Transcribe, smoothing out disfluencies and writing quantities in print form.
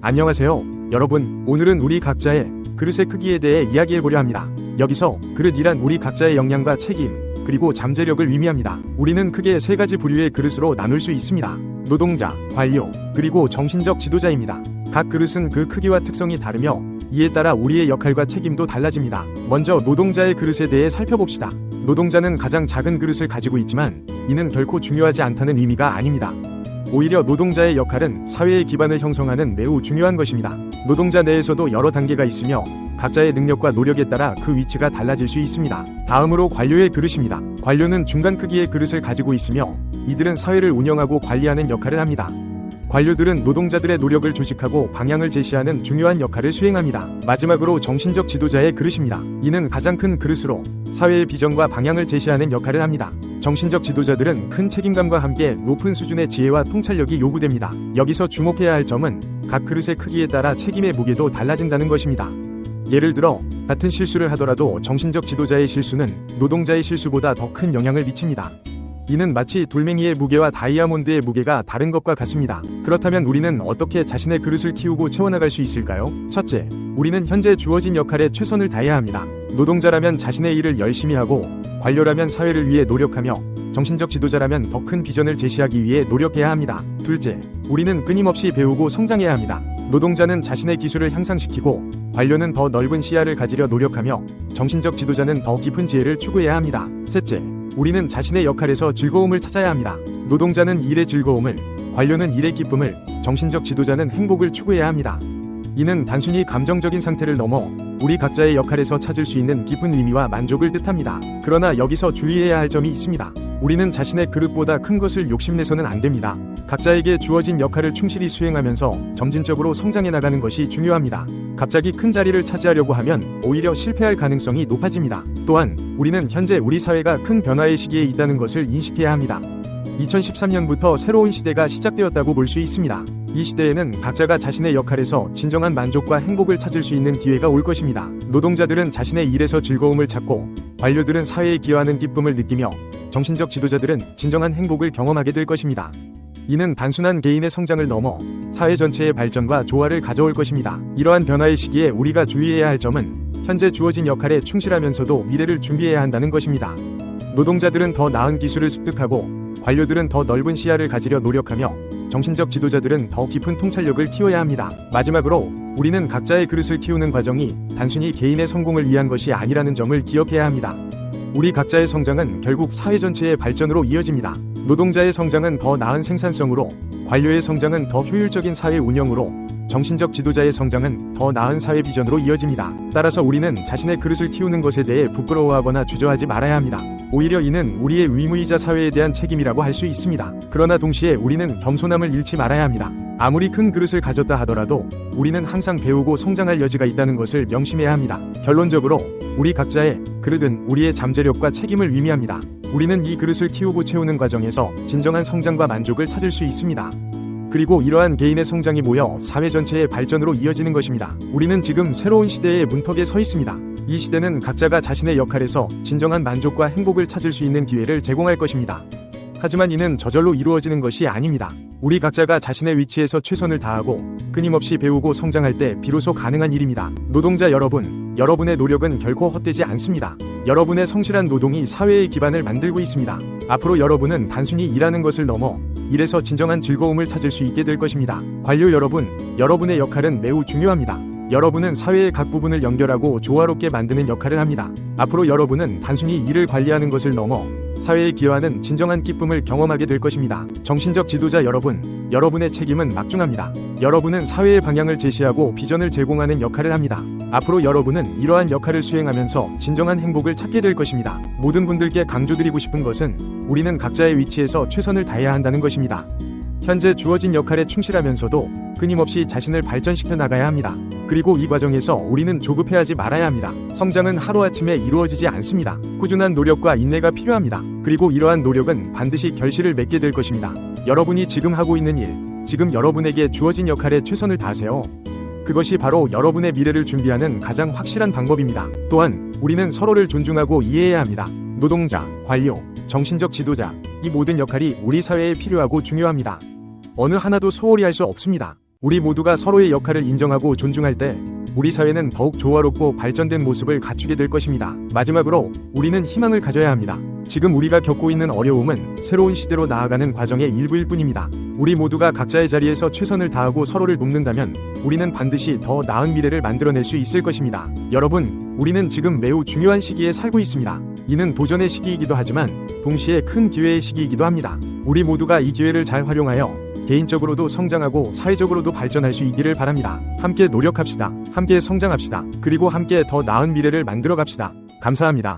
안녕하세요, 여러분. 오늘은 우리 각자의 그릇의 크기에 대해 이야기해보려 합니다. 여기서 그릇이란 우리 각자의 역량과 책임, 그리고 잠재력을 의미합니다. 우리는 크게 세 가지 부류의 그릇으로 나눌 수 있습니다. 노동자, 관료, 그리고 정신적 지도자입니다. 각 그릇은 그 크기와 특성이 다르며 이에 따라 우리의 역할과 책임도 달라집니다. 먼저 노동자의 그릇에 대해 살펴봅시다. 노동자는 가장 작은 그릇을 가지고 있지만 이는 결코 중요하지 않다는 의미가 아닙니다. 오히려 노동자의 역할은 사회의 기반을 형성하는 매우 중요한 것입니다. 노동자 내에서도 여러 단계가 있으며 각자의 능력과 노력에 따라 그 위치가 달라질 수 있습니다. 다음으로 관료의 그릇입니다. 관료는 중간 크기의 그릇을 가지고 있으며 이들은 사회를 운영하고 관리하는 역할을 합니다. 관료들은 노동자들의 노력을 조직하고 방향을 제시하는 중요한 역할을 수행합니다. 마지막으로 정신적 지도자의 그릇입니다. 이는 가장 큰 그릇으로 사회의 비전과 방향을 제시하는 역할을 합니다. 정신적 지도자들은 큰 책임감과 함께 높은 수준의 지혜와 통찰력이 요구됩니다. 여기서 주목해야 할 점은 각 그릇의 크기에 따라 책임의 무게도 달라진다는 것입니다. 예를 들어 같은 실수를 하더라도 정신적 지도자의 실수는 노동자의 실수보다 더 큰 영향을 미칩니다. 이는 마치 돌멩이의 무게와 다이아몬드의 무게가 다른 것과 같습니다. 그렇다면 우리는 어떻게 자신의 그릇을 키우고 채워나갈 수 있을까요? 첫째, 우리는 현재 주어진 역할에 최선을 다해야 합니다. 노동자라면 자신의 일을 열심히 하고, 관료라면 사회를 위해 노력하며, 정신적 지도자라면 더 큰 비전을 제시하기 위해 노력해야 합니다. 둘째, 우리는 끊임없이 배우고 성장해야 합니다. 노동자는 자신의 기술을 향상시키고, 관료는 더 넓은 시야를 가지려 노력하며, 정신적 지도자는 더 깊은 지혜를 추구해야 합니다. 셋째, 우리는 자신의 역할에서 즐거움을 찾아야 합니다. 노동자는 일의 즐거움을, 관료는 일의 기쁨을, 정신적 지도자는 행복을 추구해야 합니다. 이는 단순히 감정적인 상태를 넘어 우리 각자의 역할에서 찾을 수 있는 깊은 의미와 만족을 뜻합니다. 그러나 여기서 주의해야 할 점이 있습니다. 우리는 자신의 그릇보다 큰 것을 욕심내서는 안 됩니다. 각자에게 주어진 역할을 충실히 수행하면서 점진적으로 성장해 나가는 것이 중요합니다. 갑자기 큰 자리를 차지하려고 하면 오히려 실패할 가능성이 높아집니다. 또한 우리는 현재 우리 사회가 큰 변화의 시기에 있다는 것을 인식해야 합니다. 2013년부터 새로운 시대가 시작되었다고 볼 수 있습니다. 이 시대에는 각자가 자신의 역할에서 진정한 만족과 행복을 찾을 수 있는 기회가 올 것입니다. 노동자들은 자신의 일에서 즐거움을 찾고, 관료들은 사회에 기여하는 기쁨을 느끼며, 정신적 지도자들은 진정한 행복을 경험하게 될 것입니다. 이는 단순한 개인의 성장을 넘어 사회 전체의 발전과 조화를 가져올 것입니다. 이러한 변화의 시기에 우리가 주의해야 할 점은 현재 주어진 역할에 충실하면서도 미래를 준비해야 한다는 것입니다. 노동자들은 더 나은 기술을 습득하고, 관료들은 더 넓은 시야를 가지려 노력하며, 정신적 지도자들은 더 깊은 통찰력을 키워야 합니다. 마지막으로 우리는 각자의 그릇을 키우는 과정이 단순히 개인의 성공을 위한 것이 아니라는 점을 기억해야 합니다. 우리 각자의 성장은 결국 사회 전체의 발전으로 이어집니다. 노동자의 성장은 더 나은 생산성으로, 관료의 성장은 더 효율적인 사회 운영으로, 정신적 지도자의 성장은 더 나은 사회 비전으로 이어집니다. 따라서 우리는 자신의 그릇을 키우는 것에 대해 부끄러워하거나 주저하지 말아야 합니다. 오히려 이는 우리의 의무이자 사회에 대한 책임이라고 할 수 있습니다. 그러나 동시에 우리는 겸손함을 잃지 말아야 합니다. 아무리 큰 그릇을 가졌다 하더라도 우리는 항상 배우고 성장할 여지가 있다는 것을 명심해야 합니다. 결론적으로 우리 각자의 그릇은 우리의 잠재력과 책임을 의미합니다. 우리는 이 그릇을 키우고 채우는 과정에서 진정한 성장과 만족을 찾을 수 있습니다. 그리고 이러한 개인의 성장이 모여 사회 전체의 발전으로 이어지는 것입니다. 우리는 지금 새로운 시대의 문턱에 서 있습니다. 이 시대는 각자가 자신의 역할에서 진정한 만족과 행복을 찾을 수 있는 기회를 제공할 것입니다. 하지만 이는 저절로 이루어지는 것이 아닙니다. 우리 각자가 자신의 위치에서 최선을 다하고 끊임없이 배우고 성장할 때 비로소 가능한 일입니다. 노동자 여러분, 여러분의 노력은 결코 헛되지 않습니다. 여러분의 성실한 노동이 사회의 기반을 만들고 있습니다. 앞으로 여러분은 단순히 일하는 것을 넘어 일에서 진정한 즐거움을 찾을 수 있게 될 것입니다. 관료 여러분, 여러분의 역할은 매우 중요합니다. 여러분은 사회의 각 부분을 연결하고 조화롭게 만드는 역할을 합니다. 앞으로 여러분은 단순히 일을 관리하는 것을 넘어 사회에 기여하는 진정한 기쁨을 경험하게 될 것입니다. 정신적 지도자 여러분, 여러분의 책임은 막중합니다. 여러분은 사회의 방향을 제시하고 비전을 제공하는 역할을 합니다. 앞으로 여러분은 이러한 역할을 수행하면서 진정한 행복을 찾게 될 것입니다. 모든 분들께 강조드리고 싶은 것은 우리는 각자의 위치에서 최선을 다해야 한다는 것입니다. 현재 주어진 역할에 충실하면서도 끊임없이 자신을 발전시켜 나가야 합니다. 그리고 이 과정에서 우리는 조급해하지 말아야 합니다. 성장은 하루아침에 이루어지지 않습니다. 꾸준한 노력과 인내가 필요합니다. 그리고 이러한 노력은 반드시 결실을 맺게 될 것입니다. 여러분이 지금 하고 있는 일, 지금 여러분에게 주어진 역할에 최선을 다하세요. 그것이 바로 여러분의 미래를 준비하는 가장 확실한 방법입니다. 또한 우리는 서로를 존중하고 이해해야 합니다. 노동자, 관료, 정신적 지도자, 이 모든 역할이 우리 사회에 필요하고 중요합니다. 어느 하나도 소홀히 할 수 없습니다. 우리 모두가 서로의 역할을 인정하고 존중할 때 우리 사회는 더욱 조화롭고 발전된 모습을 갖추게 될 것입니다. 마지막으로 우리는 희망을 가져야 합니다. 지금 우리가 겪고 있는 어려움은 새로운 시대로 나아가는 과정의 일부일 뿐입니다. 우리 모두가 각자의 자리에서 최선을 다하고 서로를 돕는다면 우리는 반드시 더 나은 미래를 만들어낼 수 있을 것입니다. 여러분, 우리는 지금 매우 중요한 시기에 살고 있습니다. 이는 도전의 시기이기도 하지만 동시에 큰 기회의 시기이기도 합니다. 우리 모두가 이 기회를 잘 활용하여 개인적으로도 성장하고 사회적으로도 발전할 수 있기를 바랍니다. 함께 노력합시다. 함께 성장합시다. 그리고 함께 더 나은 미래를 만들어 갑시다. 감사합니다.